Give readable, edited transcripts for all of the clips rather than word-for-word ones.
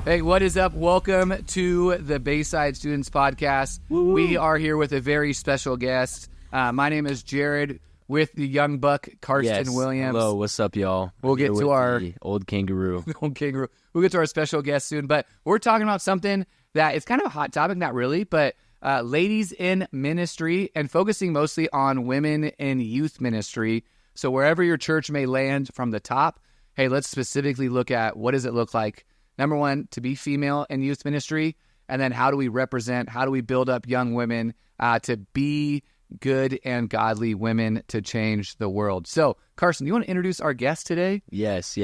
Hey, what is up? Welcome to the Bayside Students Podcast. Woo-hoo. We are here with a very special guest. My name is Jared with the young buck, Karston Williams. Hello, what's up, y'all? We'll get to our old kangaroo. We'll get to our special guest soon, but we're talking about something that is kind of a hot topic, not really, but ladies in ministry and focusing mostly on women in youth ministry. So wherever your church may land from the top, hey, let's specifically look at what does it look like. Number one, to be female in youth ministry, and then how do we represent, how do we build up young women to be good and godly women to change the world. So, Karston, you want to introduce our guest today? Yes.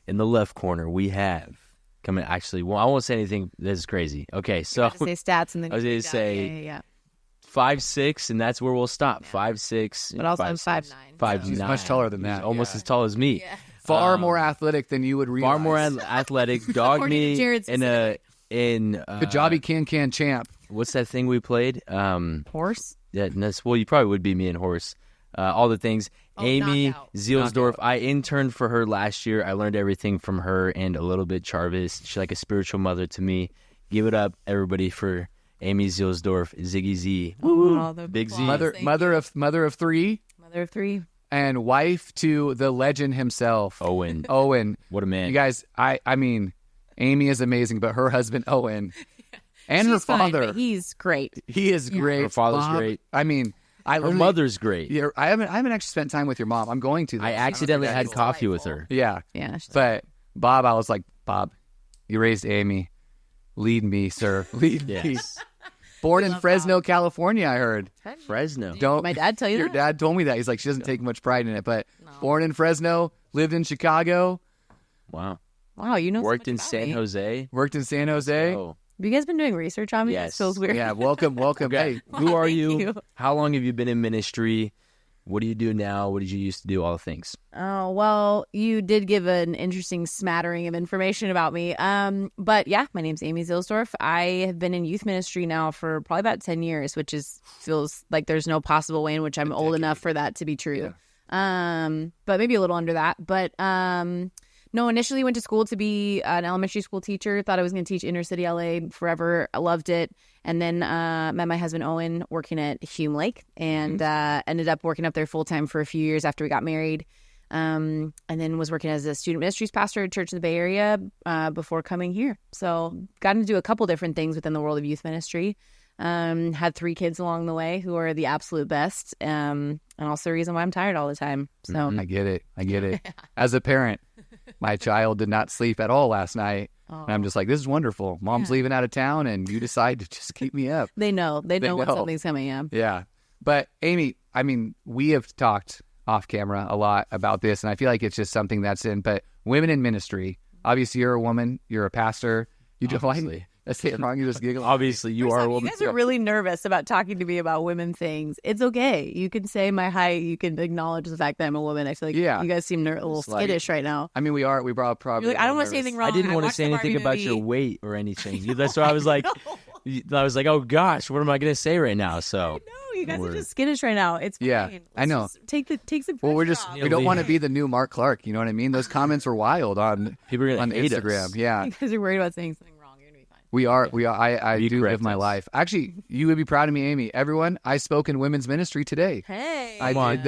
In the left corner, we have coming. Actually, well, I won't say anything. This is crazy. Okay, so say stats and then I was going to say 5'6", and that's where we'll stop. 5'6", but also I'm 5'9". 5'9". She's much taller than that. Almost as tall as me. Yeah. Far more athletic than you would realize. Far more athletic. Dog me in Kajabi can champ. What's that thing we played? Horse? Yeah, well, you probably would be me and horse. All the things. Amy Zielsdorf, I interned for her last year. I learned everything from her and a little bit Jarvis. She's like a spiritual mother to me. Give it up, everybody, for Amy Zielsdorf, Ziggy Z. Big Z. Mother of three. Mother of three. And wife to the legend himself. Owen. What a man. You guys, I mean, Amy is amazing, but her husband, Owen, and her father. Fine, but he's great. He is great. Her father's great. I mean, her mother's great. Yeah, I haven't actually spent time with your mom. I'm going to. I accidentally had coffee with her. Yeah. But Bob, I was like, Bob, you raised Amy. Lead me, sir. Lead me. Born in Fresno, California, I heard. Fresno. Did my dad tell you Your that? dad told me that. He's like, she doesn't take much pride in it, but born in Fresno, lived in Chicago. Wow, you know. Worked so in much about San me. Jose. Worked in San Jose. Oh. Have you guys been doing research on me? Yes. It feels weird. Yeah, welcome. Okay. Hey, Who are Thank you. How long have you been in ministry? What do you do now? What did you used to do? All the things. Oh, well, you did give an interesting smattering of information about me. But yeah, my name's Amy Zielsdorf. I have been in youth ministry now for probably about 10 years, which feels like there's no possible way in which I'm old enough for that to be true. Yeah. But maybe a little under that. But no, initially went to school to be an elementary school teacher. Thought I was going to teach inner city LA forever. I loved it. And then met my husband, Owen, working at Hume Lake and ended up working up there full time for a few years after we got married. And then was working as a student ministries pastor at a church in the Bay Area before coming here. So got to do a couple different things within the world of youth ministry. Had 3 kids along the way who are the absolute best. And also the reason why I'm tired all the time. So I get it. As a parent, my child did not sleep at all last night. And I'm just like, this is wonderful. Mom's leaving out of town and you decide to just keep me up. They know when something's coming. Yeah. But Amy, I mean, we have talked off camera a lot about this, and I feel like it's just something that's in, but women in ministry, obviously you're a woman, you're a pastor. You don't like, I say it wrong, you just giggle. Obviously you are a woman. You guys are really nervous about talking to me about women things. It's okay. You can say my height. You can acknowledge the fact that I'm a woman. I feel like you guys seem a little skittish right now. I mean, we brought probably. You're like, I don't want to say anything wrong. I didn't want to say anything about your weight or anything. That's why I was like, oh gosh, what am I going to say right now? So no, you guys are just skittish right now. It's fine. Yeah, I know. Take the well, we don't want to be the new Mark Clark. You know what I mean? Those comments were wild on people are on hate Instagram. Us. Yeah, you guys are worried about saying something wrong. You're gonna be fine. We are. I do live my life. Actually, you would be proud of me, Amy. Everyone, I spoke in women's ministry today. Hey, I did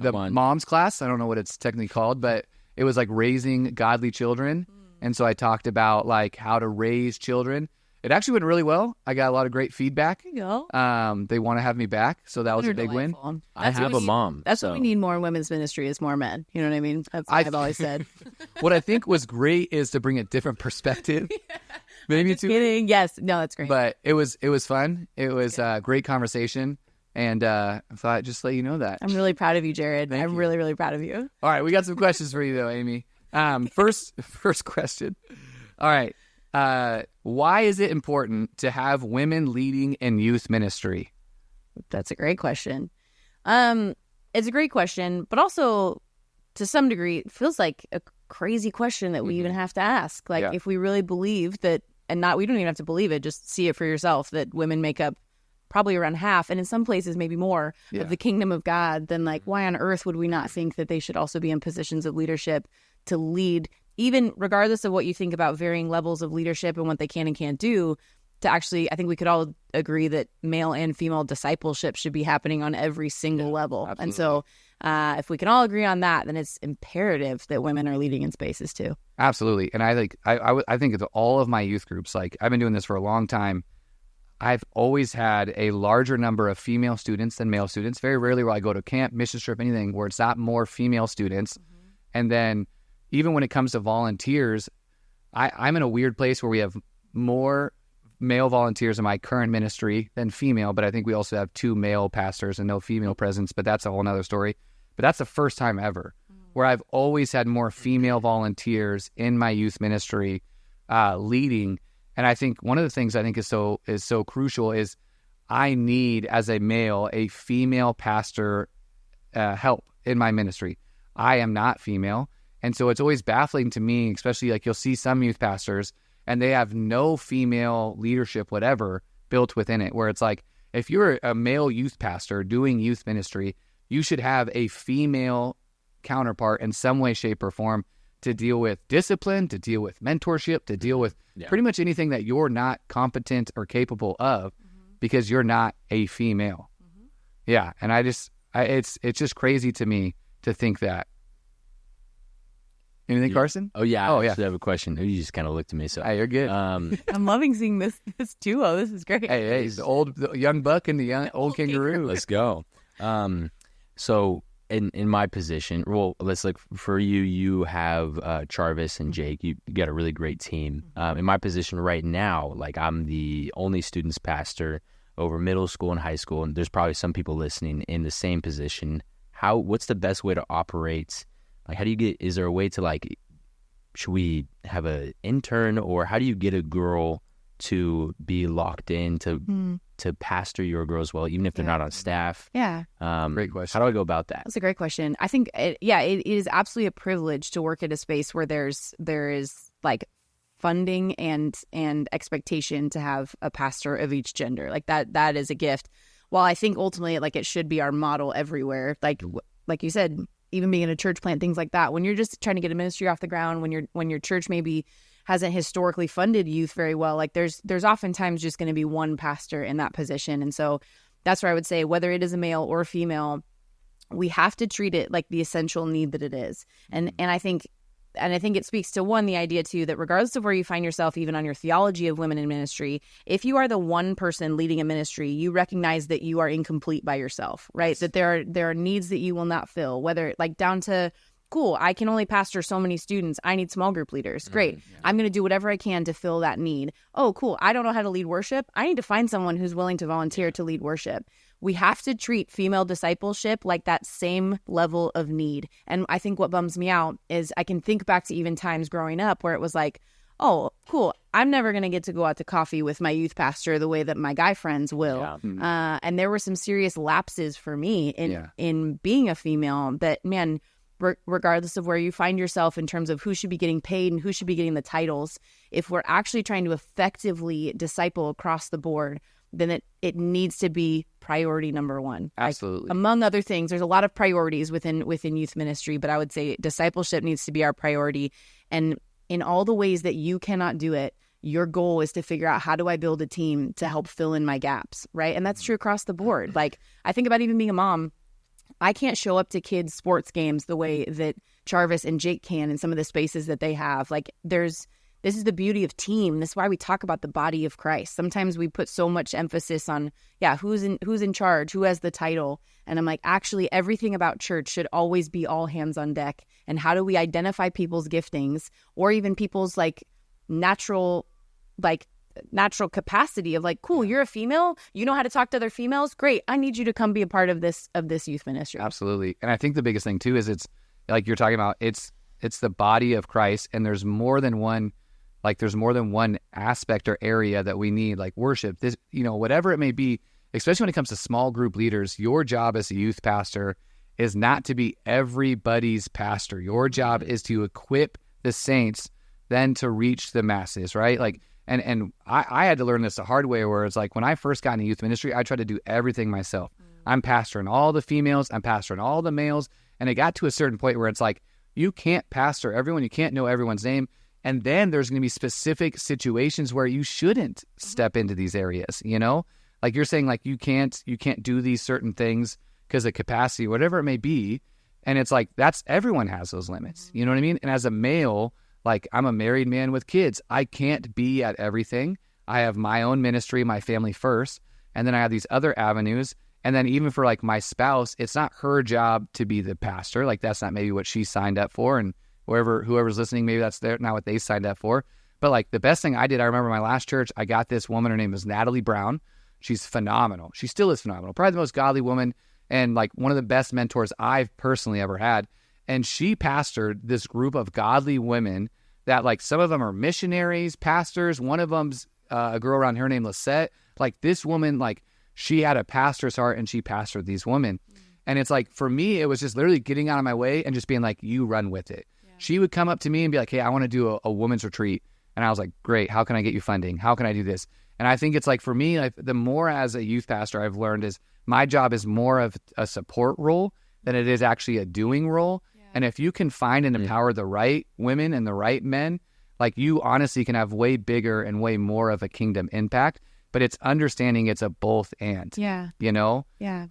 the mom's class. I don't know what it's technically called, but it was like raising godly children. And so I talked about like how to raise children. It actually went really well. I got a lot of great feedback. There you go. They want to have me back, so that was a big win. I have a mom. That's what we need more in women's ministry is more men. You know what I mean? That's what I've always said. What I think was great is to bring a different perspective. Maybe just kidding. Yes. No, that's great. But it was fun. It was a great conversation. And I thought I'd just let you know that. I'm really proud of you, Jared. Thank you. Really, really proud of you. All right. We got some questions for you, though, Amy. First question. All right. Why is it important to have women leading in youth ministry? That's a great question. It's a great question, but also to some degree, it feels like a crazy question that we even have to ask. Like if we really believe that, and we don't even have to believe it, just see it for yourself, that women make up probably around half, and in some places maybe more, of the kingdom of God, then like why on earth would we not think that they should also be in positions of leadership to lead even regardless of what you think about varying levels of leadership and what they can and can't do, to actually, I think we could all agree that male and female discipleship should be happening on every single level. Absolutely. And so if we can all agree on that, then it's imperative that women are leading in spaces too. Absolutely. And I think it's all of my youth groups. Like, I've been doing this for a long time. I've always had a larger number of female students than male students. Very rarely will I go to camp, mission trip, anything where it's not more female students. And then even when it comes to volunteers, I'm in a weird place where we have more male volunteers in my current ministry than female, but I think we also have 2 male pastors and no female presence, but that's a whole nother story. But that's the first time ever where I've always had more female volunteers in my youth ministry leading. And I think one of the things I think is so crucial is I need, as a male, a female pastor help in my ministry. I am not female. And so it's always baffling to me, especially like you'll see some youth pastors and they have no female leadership, whatever, built within it, where it's like, if you're a male youth pastor doing youth ministry, you should have a female counterpart in some way, shape, or form to deal with discipline, to deal with mentorship, to deal with pretty much anything that you're not competent or capable of because you're not a female. Yeah. And it's just crazy to me to think that. Anything, Karston? Oh, yeah. Oh, I yeah. actually have a question. You just kind of looked at me. So Hey, you're good. I'm loving seeing this duo. This is great. Hey, the young buck and the old kangaroo. Let's go. So in my position, well, let's look for you. You have Jarvis and Jake. You got a really great team. In my position right now, like, I'm the only students pastor over middle school and high school, and there's probably some people listening in the same position. What's the best way to operate? Like, how do you get? Is there a way to, like, should we have an intern, or how do you get a girl to be locked in to pastor your girls well, even if they're not on staff? Yeah. Great question. How do I go about that? That's a great question. I think, it is absolutely a privilege to work at a space where there is like funding and expectation to have a pastor of each gender. Like that is a gift. While I think ultimately, like, it should be our model everywhere. Like you said, even being in a church plant, things like that. When you're just trying to get a ministry off the ground, when your church maybe hasn't historically funded youth very well, like there's oftentimes just going to be one pastor in that position. And so that's where I would say, whether it is a male or a female, we have to treat it like the essential need that it is. And I think it speaks to, one, the idea too, that regardless of where you find yourself, even on your theology of women in ministry, if you are the one person leading a ministry, you recognize that you are incomplete by yourself, right? That there are needs that you will not fill, whether like down to, cool, I can only pastor so many students, I need small group leaders. Great. I'm going to do whatever I can to fill that need. Oh, cool, I don't know how to lead worship. I need to find someone who's willing to volunteer to lead worship. We have to treat female discipleship like that same level of need. And I think what bums me out is I can think back to even times growing up where it was like, oh, cool, I'm never going to get to go out to coffee with my youth pastor the way that my guy friends will. Yeah. And there were some serious lapses for me in being a female that, man, regardless of where you find yourself in terms of who should be getting paid and who should be getting the titles, if we're actually trying to effectively disciple across the board, then it needs to be priority number one. Absolutely. Like, among other things, there's a lot of priorities within youth ministry, but I would say discipleship needs to be our priority. And in all the ways that you cannot do it, your goal is to figure out, how do I build a team to help fill in my gaps, right? And that's true across the board. Like, I think about even being a mom. I can't show up to kids' sports games the way that Jarvis and Jake can in some of the spaces that they have. Like, this is the beauty of team. This is why we talk about the body of Christ. Sometimes we put so much emphasis on, who's in charge, who has the title. And I'm like, actually, everything about church should always be all hands on deck. And how do we identify people's giftings, or even people's natural capacity of like, cool, you're a female, you know how to talk to other females, great, I need you to come be a part of this youth ministry. Absolutely. And I think the biggest thing too is, it's like you're talking about, it's the body of Christ, and there's more than one aspect or area that we need, like worship, this, whatever it may be, especially when it comes to small group leaders. Your job as a youth pastor is not to be everybody's pastor. Your job is to equip the saints then to reach the masses, right? Like, and I had to learn this the hard way, where it's like, when I first got into youth ministry, I tried to do everything myself. I'm pastoring all the females, I'm pastoring all the males, and it got to a certain point where it's like, you can't pastor everyone. You can't know everyone's name. And then there's going to be specific situations where you shouldn't step into these areas, you know? Like you're saying, like you can't do these certain things because of capacity, whatever it may be. And it's like, everyone has those limits. You know what I mean? And as a male, like I'm a married man with kids. I can't be at everything. I have my own ministry, my family first. And then I have these other avenues. And then even for like my spouse, it's not her job to be the pastor. Like that's not maybe what she signed up for. And whoever's listening, maybe that's not what they signed up for. But like the best thing I did, I remember my last church, I got this woman, her name is Natalie Brown. She's phenomenal. She still is phenomenal. Probably the most godly woman and like one of the best mentors I've personally ever had. And she pastored this group of godly women that like some of them are missionaries, pastors. One of them's a girl around here named Lisette. Like this woman, like she had a pastor's heart and she pastored these women. And it's like, for me, it was just literally getting out of my way and just being like, you run with it. Yeah. She would come up to me and be like, hey, I want to do a women's retreat. And I was like, great. How can I get you funding? How can I do this? And I think it's like, for me, like, the more as a youth pastor I've learned is my job is more of a support role than it is actually a doing role. Yeah. And if you can find and empower the right women and the right men, like you honestly can have way bigger and way more of a kingdom impact. But it's understanding it's a both and. Yeah. You know? Yeah.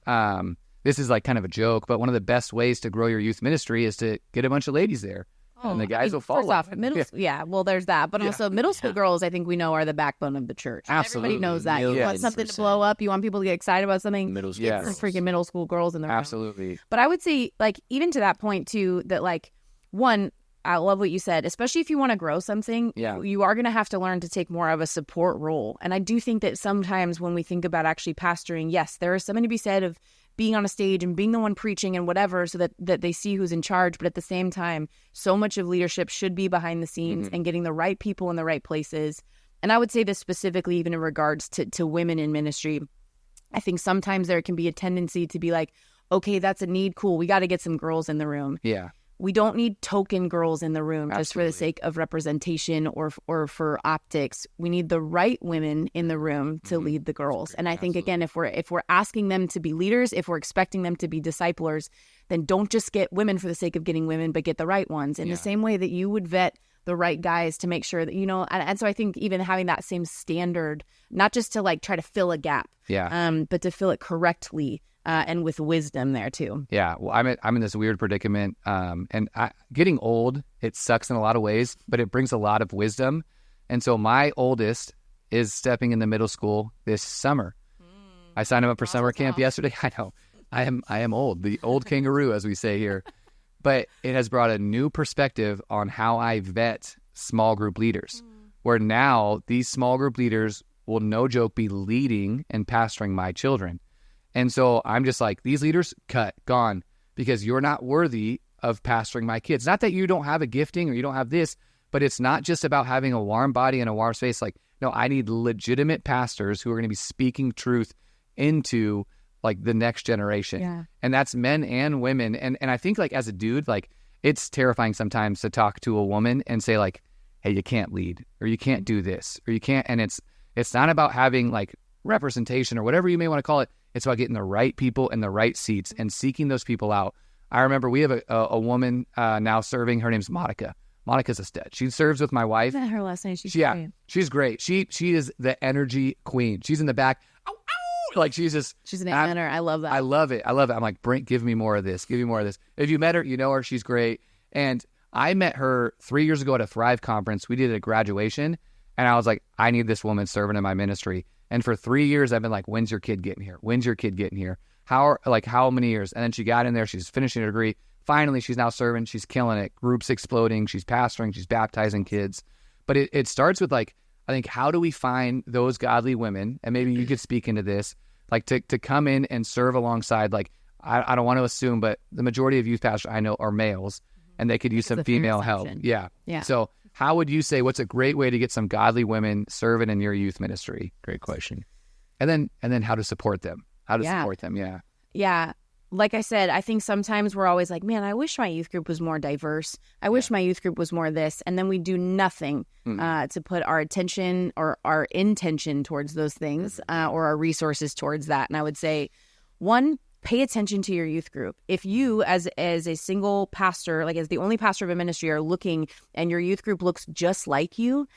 This is like kind of a joke, but one of the best ways to grow your youth ministry is to get a bunch of ladies there. And the guys will follow. First off, well, there's that. But also middle school girls, I think we know, are the backbone of the church. Absolutely. Everybody knows that. You want something to blow up. You want people to get excited about something. Middle school girls. Freaking middle school girls in the room. Absolutely. But I would say, like, even to that point, too, that, like, one, I love what you said, especially if you want to grow something, you are going to have to learn to take more of a support role. And I do think that sometimes when we think about actually pastoring, yes, there is something to be said of being on a stage and being the one preaching and whatever so that they see who's in charge. But at the same time, so much of leadership should be behind the scenes and getting the right people in the right places. And I would say this specifically even in regards to women in ministry. I think sometimes there can be a tendency to be like, okay, that's a need. Cool. We got to get some girls in the room. Yeah. We don't need token girls in the room just for the sake of representation or for optics. We need the right women in the room to lead the girls. And I think, again, if we're asking them to be leaders, if we're expecting them to be disciplers, then don't just get women for the sake of getting women, but get the right ones in the same way that you would vet the right guys to make sure that, you know, and so I think even having that same standard, not just to like try to fill a gap, but to fill it correctly. And with wisdom there too. Yeah, well, I'm in this weird predicament, and getting old, it sucks in a lot of ways, but it brings a lot of wisdom. And so my oldest is stepping into middle school this summer. I signed him up for summer camp yesterday. I know, I am old, the old kangaroo, as we say here. But it has brought a new perspective on how I vet small group leaders, where now these small group leaders will, no joke, be leading and pastoring my children. And so I'm just like, these leaders, gone, because you're not worthy of pastoring my kids. Not that you don't have a gifting or you don't have this, but it's not just about having a warm body and a warm space. Like, no, I need legitimate pastors who are going to be speaking truth into like the next generation. Yeah. And that's men and women. And I think like as a dude, like it's terrifying sometimes to talk to a woman and say like, hey, you can't lead or you can't do this or you can't. And it's not about having like representation or whatever you may want to call it. It's about getting the right people in the right seats and seeking those people out. I remember we have a woman now serving. Her name's Monica. Monica's a stud. She serves with my wife. I met her last night. She's great. She's great. She is the energy queen. She's in the back. Ow, ow! Like she's an honor. I love that. I love it. I'm like, give me more of this. Give me more of this. If you met her, you know her. She's great. And I met her 3 years ago at a Thrive conference. We did a graduation, and I was like, I need this woman serving in my ministry. And for 3 years, I've been like, when's your kid getting here? When's your kid getting here? How many years? And then she got in there. She's finishing her degree. Finally, she's now serving. She's killing it. Groups exploding. She's pastoring. She's baptizing kids. But it starts with like, I think, how do we find those godly women? And maybe you could speak into this, like to come in and serve alongside, like, I don't want to assume, but the majority of youth pastors I know are males, and they could use some female help. Yeah. So how would you say, what's a great way to get some godly women serving in your youth ministry? Great question. And then how to support them. Support them. Yeah. Yeah. Like I said, I think sometimes we're always like, man, I wish my youth group was more diverse. I wish my youth group was more this. And then we do nothing to put our attention or our intention towards those things or our resources towards that. And I would say, one, pay attention to your youth group. If you, as a single pastor, like as the only pastor of a ministry, are looking and your youth group looks just like you,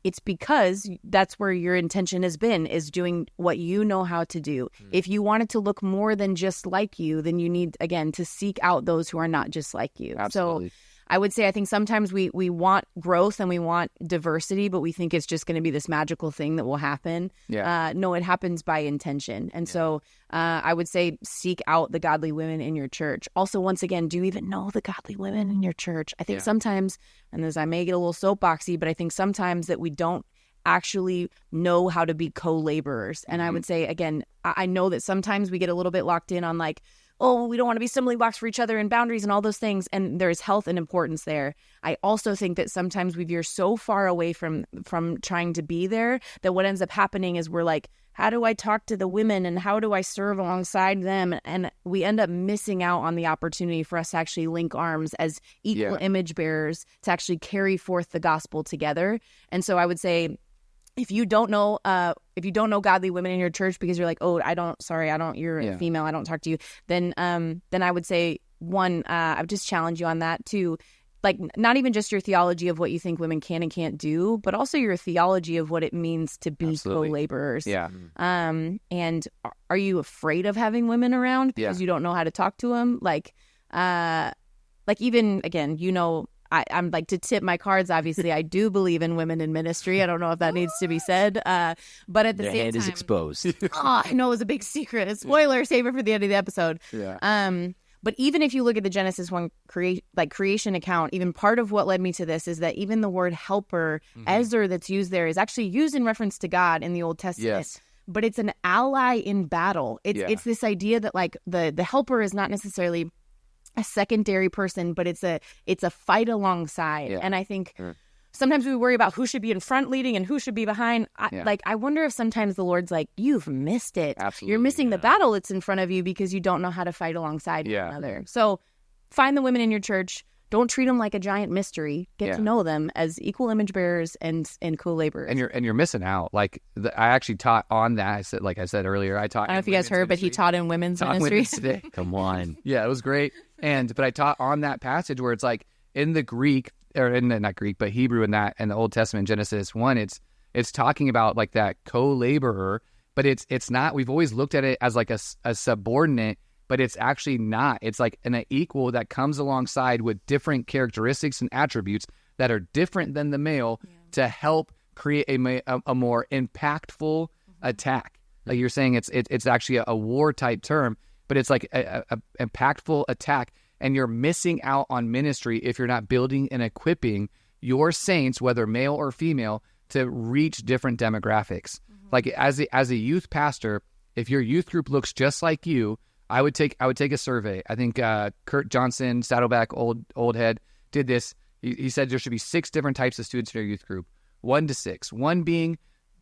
it's because that's where your intention has been, is doing what you know how to do. If you want it to look more than just like you, then you need, again, to seek out those who are not just like you. Absolutely. So I would say I think sometimes we want growth and we want diversity, but we think it's just going to be this magical thing that will happen. No, it happens by intention. And so I would say seek out the godly women in your church. Also, once again, do you even know the godly women in your church? I think sometimes, and as I may get a little soapboxy, but I think sometimes that we don't actually know how to be co-laborers. And I would say, again, I know that sometimes we get a little bit locked in on like, oh, we don't want to be stumbling blocks for each other and boundaries and all those things. And there's health and importance there. I also think that sometimes we veer so far away from trying to be there that what ends up happening is we're like, how do I talk to the women and how do I serve alongside them? And we end up missing out on the opportunity for us to actually link arms as equal image bearers to actually carry forth the gospel together. And so I would say, if you don't know godly women in your church because you're like, oh, you're a female, I don't talk to you, then I would say, one, I would just challenge you on that. Two, like not even just your theology of what you think women can and can't do, but also your theology of what it means to be co-laborers. And are you afraid of having women around because you don't know how to talk to them? Like even, again, I'm like, to tip my cards, obviously, I do believe in women in ministry. I don't know if that needs to be said. But at the same time... Their hand is exposed. I know it was a big secret. A spoiler, save it for the end of the episode. But even if you look at the Genesis 1 creation account, even part of what led me to this is that even the word helper, Ezer, that's used there is actually used in reference to God in the Old Testament. But it's an ally in battle. It's this idea that like the helper is not necessarily a secondary person, but it's a fight alongside. And I think sometimes we worry about who should be in front leading and who should be behind. I wonder if sometimes the Lord's like, you've missed it. Absolutely. You're missing the battle that's in front of you because you don't know how to fight alongside one another. So find the women in your church. Don't treat them like a giant mystery. Get to know them as equal image bearers and co-laborers. And you're missing out. Like I actually taught on that. I said earlier, I taught. I don't know if you guys heard, but he taught in women's ministry today. Come on. Yeah, it was great. But I taught on that passage where it's like in the Greek, or in not Greek, but Hebrew in that and the Old Testament, Genesis 1, it's talking about like that co-laborer, but it's not. We've always looked at it as like a subordinate. But it's actually not. It's like an equal that comes alongside with different characteristics and attributes that are different than the male to help create a more impactful attack. Like you're saying, it's actually a war type term, but it's like a impactful attack. And you're missing out on ministry if you're not building and equipping your saints, whether male or female, to reach different demographics. Like as a youth pastor, if your youth group looks just like you, I would take a survey. I think Kurt Johnson, Saddleback, old head, did this. He said there should be 6 different types of students in your youth group, 1 to 6. 1 being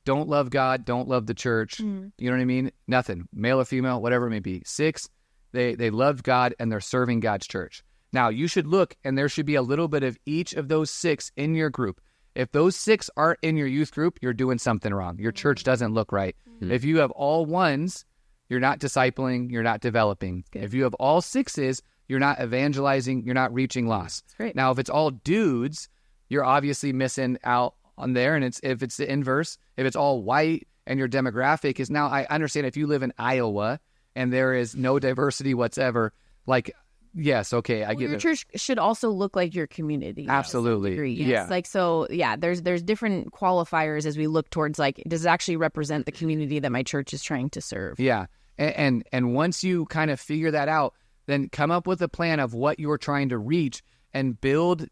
don't love God, don't love the church. You know what I mean? Nothing, male or female, whatever it may be. 6, they love God and they're serving God's church. Now you should look, and there should be a little bit of each of those 6 in your group. If those 6 aren't in your youth group, you're doing something wrong. Your church doesn't look right. If you have all 1s, you're not discipling, you're not developing. Good. If you have all 6s, you're not evangelizing, you're not reaching lost. Now, if it's all dudes, you're obviously missing out on there. And if it's the inverse, if it's all white and your demographic is now, I understand if you live in Iowa and there is no diversity whatsoever, like, yes, okay, I get it. Your church should also look like your community. Absolutely. Yes. Yeah. Like, so, yeah, there's different qualifiers as we look towards, like, does it actually represent the community that my church is trying to serve? Yeah. And once you kind of figure that out, then come up with a plan of what you're trying to reach and build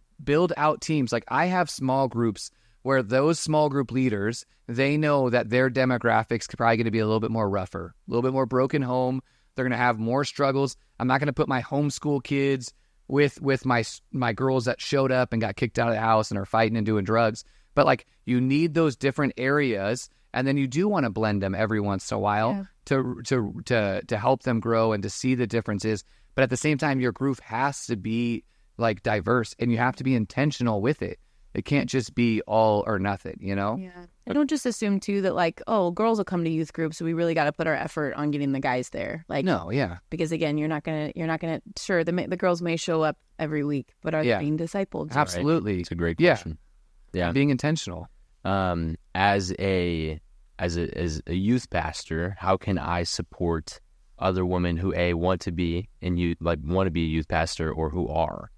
out teams. Like I have small groups where those small group leaders, they know that their demographics are probably going to be a little bit more rougher, a little bit more broken home. They're going to have more struggles. I'm not going to put my homeschool kids with my girls that showed up and got kicked out of the house and are fighting and doing drugs. But like you need those different areas, and then you do want to blend them every once in a while to help them grow and to see the differences. But at the same time, your group has to be like diverse, and you have to be intentional with it. It can't just be all or nothing, you know? Yeah. And don't just assume too that like, oh, girls will come to youth group, so we really got to put our effort on getting the guys there. Like, No, yeah. because again, you're not gonna. Sure, the girls may show up every week, but are they being discipled? Absolutely. It's a great question. Yeah. Being intentional. As a youth pastor, how can I support other women who want to be in youth, like want to be a youth pastor, or who are?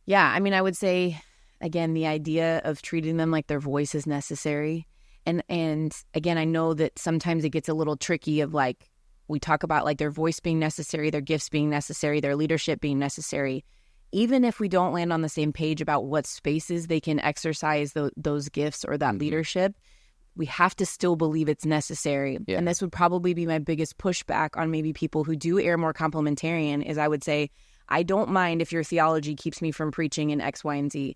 Yeah, I mean, I would say, again, the idea of treating them like their voice is necessary. And again, I know that sometimes it gets a little tricky of like, we talk about like their voice being necessary, their gifts being necessary, their leadership being necessary. Even if we don't land on the same page about what spaces they can exercise those gifts or that leadership, we have to still believe it's necessary. Yeah. And this would probably be my biggest pushback on maybe people who do err more complementarian is I would say, I don't mind if your theology keeps me from preaching in X, Y, and Z.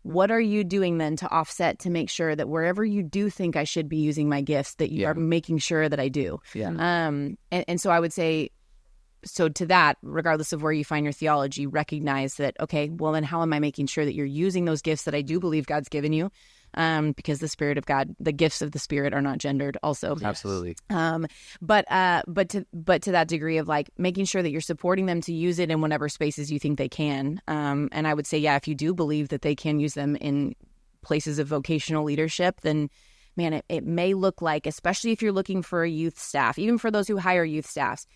What are you doing then to offset to make sure that wherever you do think I should be using my gifts, that you are making sure that I do? Yeah. And so I would say, so to that, regardless of where you find your theology, recognize that, okay, well then how am I making sure that you're using those gifts that I do believe God's given you? Because the Spirit of God, the gifts of the Spirit are not gendered also. Absolutely. But to that degree of like making sure that you're supporting them to use it in whatever spaces you think they can. And I would say, yeah, if you do believe that they can use them in places of vocational leadership, then man, it may look like, especially if you're looking for a youth staff, even for those who hire youth staffs,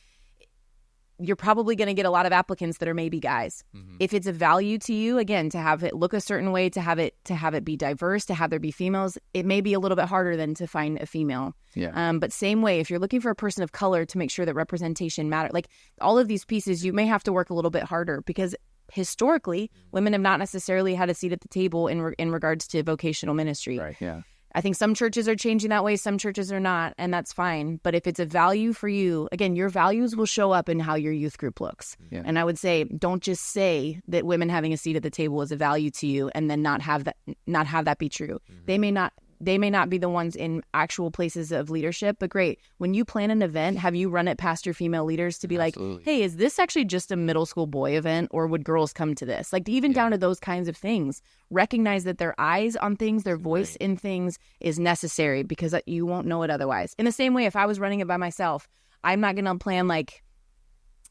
you're probably going to get a lot of applicants that are maybe guys. Mm-hmm. If it's a value to you, again, to have it look a certain way, to have it be diverse, to have there be females, it may be a little bit harder than to find a female. Yeah. But same way, if you're looking for a person of color to make sure that representation matters, like all of these pieces, you may have to work a little bit harder because historically, women have not necessarily had a seat at the table in regards to vocational ministry. Right. Yeah. I think some churches are changing that way, some churches are not, and that's fine. But if it's a value for you, again, your values will show up in how your youth group looks. Yeah. And I would say, don't just say that women having a seat at the table is a value to you and then not have that be true. Mm-hmm. They may not be the ones in actual places of leadership, but great. When you plan an event, have you run it past your female leaders to be Absolutely. Like, hey, is this actually just a middle school boy event or would girls come to this? Like even down to those kinds of things, recognize that their eyes on things, their voice in things is necessary because you won't know it otherwise. In the same way, if I was running it by myself, I'm not going to plan like,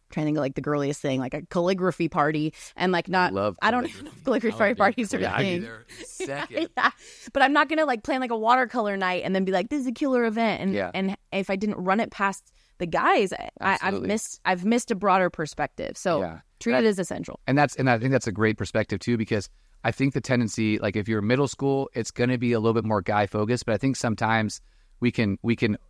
trying to think of like the girliest thing, like a calligraphy party, and like not. I don't know if calligraphy parties are a thing. I'd be there in a second. Yeah. But I'm not gonna like plan like a watercolor night and then be like, this is a killer event. And if I didn't run it past the guys, I've missed a broader perspective. So treat it as essential. And I think that's a great perspective too, because I think the tendency, like if you're middle school, it's gonna be a little bit more guy focused. But I think sometimes we can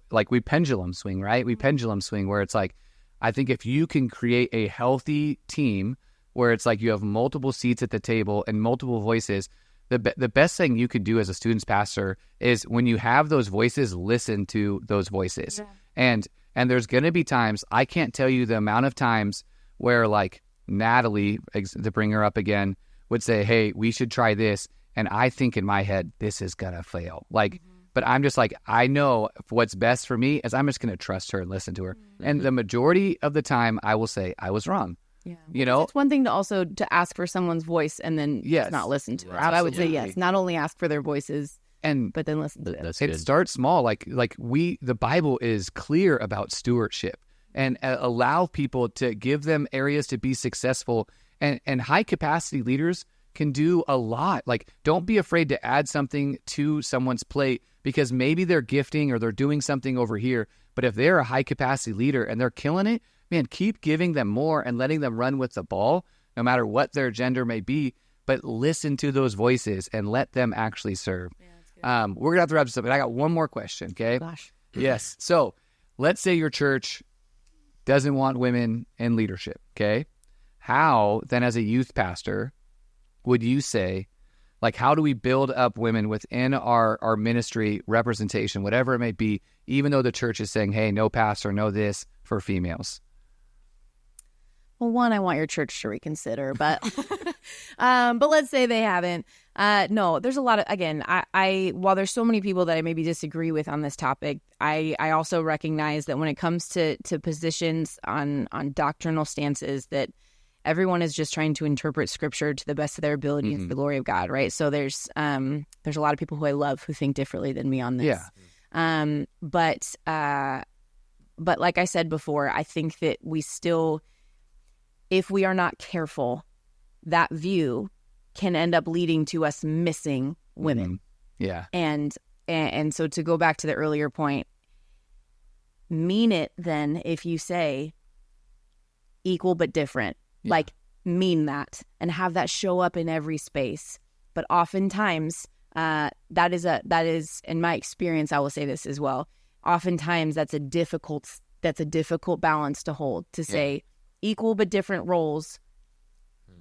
like we pendulum swing, right? We pendulum swing where it's like. I think if you can create a healthy team where it's like you have multiple seats at the table and multiple voices, the best thing you could do as a student's pastor is when you have those voices, listen to those voices. Yeah. And there's going to be times, I can't tell you the amount of times where like Natalie, to bring her up again, would say, hey, we should try this. And I think in my head, this is going to fail. Like, but I'm just like, I know what's best for me is I'm just going to trust her and listen to her. Mm-hmm. And the majority of the time, I will say I was wrong. Yeah. You know, it's one thing to also to ask for someone's voice and then not listen to it. So I would say yes, not only ask for their voices, but then listen to it. It starts small. Like the Bible is clear about stewardship and allow people to give them areas to be successful. And high capacity leaders can do a lot. Like, don't be afraid to add something to someone's plate because maybe they're gifting or they're doing something over here. But if they're a high capacity leader and they're killing it, man, keep giving them more and letting them run with the ball, no matter what their gender may be. But listen to those voices and let them actually serve. Yeah, we're gonna have to wrap this up. But I got one more question. Okay. Gosh. Yes. So let's say your church doesn't want women in leadership. Okay. How then, as a youth pastor, would you say, like, how do we build up women within our ministry representation, whatever it may be, even though the church is saying, hey, no pastor, no this for females? Well, one, I want your church to reconsider, but let's say they haven't. No, there's a lot of, again, I while there's so many people that I maybe disagree with on this topic, I also recognize that when it comes to positions on doctrinal stances that everyone is just trying to interpret scripture to the best of their ability and to the glory of God, right? So there's a lot of people who I love who think differently than me on this. Yeah. But like I said before, I think that we still, if we are not careful, that view can end up leading to us missing women. Yeah. And so to go back to the earlier point, mean it then if you say equal but different. Yeah. Like, mean that and have that show up in every space. But oftentimes, that is in my experience, I will say this as well. Oftentimes that's a difficult balance to hold, to say equal but different roles,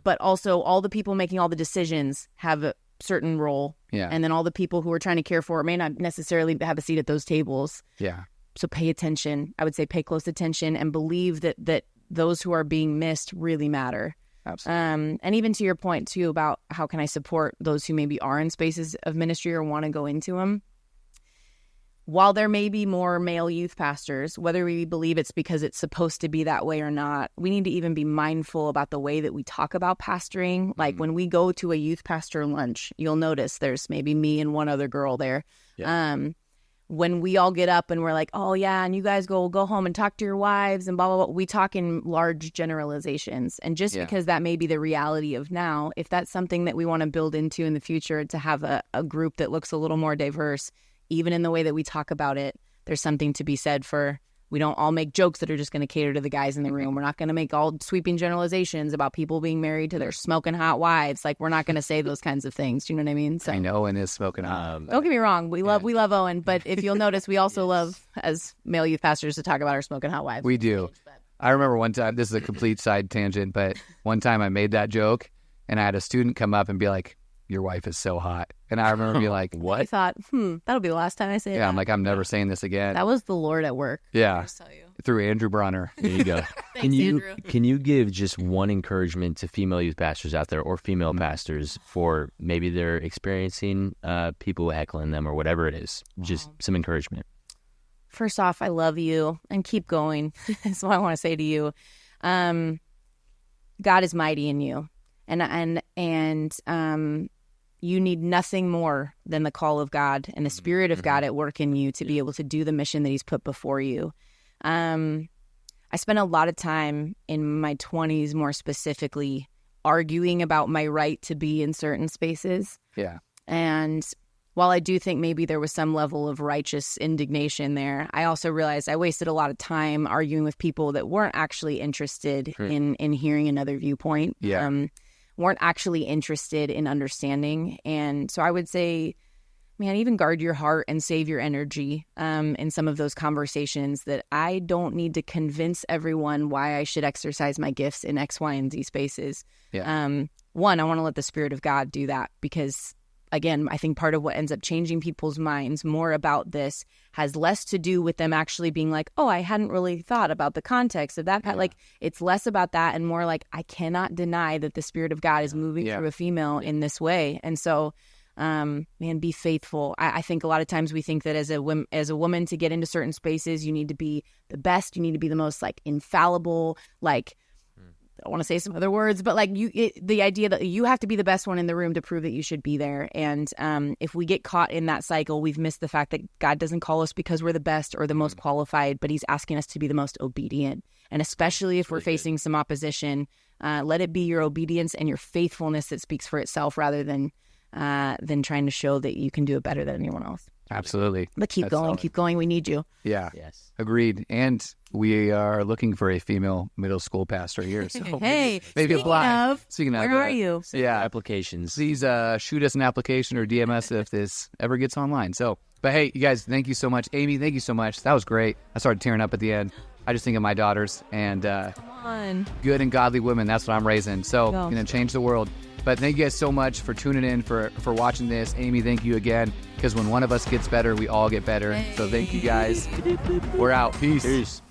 but also all the people making all the decisions have a certain role. Yeah. And then all the people who are trying to care for it may not necessarily have a seat at those tables. Yeah. So pay attention. I would say pay close attention and believe that those who are being missed really matter. Absolutely. And even to your point too about how can I support those who maybe are in spaces of ministry or want to go into them. While there may be more male youth pastors, whether we believe it's because it's supposed to be that way or not, we need to even be mindful about the way that we talk about pastoring. Like when we go to a youth pastor lunch, you'll notice there's maybe me and one other girl there. Yeah. When we all get up and we're like, oh yeah, and you guys go home and talk to your wives and blah, blah, blah, we talk in large generalizations. And just because that may be the reality of now, if that's something that we want to build into in the future, to have a group that looks a little more diverse, even in the way that we talk about it, there's something to be said for, we don't all make jokes that are just going to cater to the guys in the room. We're not going to make all sweeping generalizations about people being married to their smoking hot wives. Like, we're not going to say those kinds of things. Do you know what I mean? So, I know Owen is smoking hot. don't get me wrong. We love Owen. But if you'll notice, we also love, as male youth pastors, to talk about our smoking hot wives. We do. I remember one time, this is a complete side tangent, but one time I made that joke and I had a student come up and be like, your wife is so hot. And I remember being like, what? I thought, that'll be the last time I say it. Yeah, I'm like, I'm never saying this again. That was the Lord at work. Yeah. I'll just tell you. Through Andrew Bronner. There you go. Andrew. Can you give just one encouragement to female youth pastors out there or female pastors for maybe they're experiencing people heckling them or whatever it is? Just some encouragement. First off, I love you and keep going. That's what I want to say to you. God is mighty in you. And you need nothing more than the call of God and the Spirit of God at work in you to be able to do the mission that He's put before you. I spent a lot of time in my 20s, more specifically, arguing about my right to be in certain spaces. Yeah. And while I do think maybe there was some level of righteous indignation there, I also realized I wasted a lot of time arguing with people that weren't actually interested in hearing another viewpoint. Yeah. Weren't actually interested in understanding. And so I would say, man, even guard your heart and save your energy in some of those conversations, that I don't need to convince everyone why I should exercise my gifts in X, Y, and Z spaces. Yeah. One, I want to let the Spirit of God do that, because again, I think part of what ends up changing people's minds more about this has less to do with them actually being like, oh, I hadn't really thought about the context of that. Yeah. Like, it's less about that and more like, I cannot deny that the Spirit of God is moving through a female in this way. And so, man, be faithful. I think a lot of times we think that as a woman to get into certain spaces, you need to be the best. You need to be the most like infallible, like, I want to say some other words, but like the idea that you have to be the best one in the room to prove that you should be there. And if we get caught in that cycle, we've missed the fact that God doesn't call us because we're the best or the most qualified, but He's asking us to be the most obedient. And especially if we're facing some opposition, let it be your obedience and your faithfulness that speaks for itself, rather than trying to show that you can do it better than anyone else. Absolutely. But keep going. We need you. Yeah. Yes. Agreed. And we are looking for a female middle school pastor here. So Hey, maybe apply. Speaking of, where are you? Yeah. Applications. Please shoot us an application or DM us if this ever gets online. So, but hey, you guys, thank you so much. Amy, thank you so much. That was great. I started tearing up at the end. I just think of my daughters and Come on. good and godly women. That's what I'm raising. So, going to change the world. But thank you guys so much for tuning in, for watching this. Amy, thank you again, because when one of us gets better, we all get better. So thank you guys. We're out. Peace.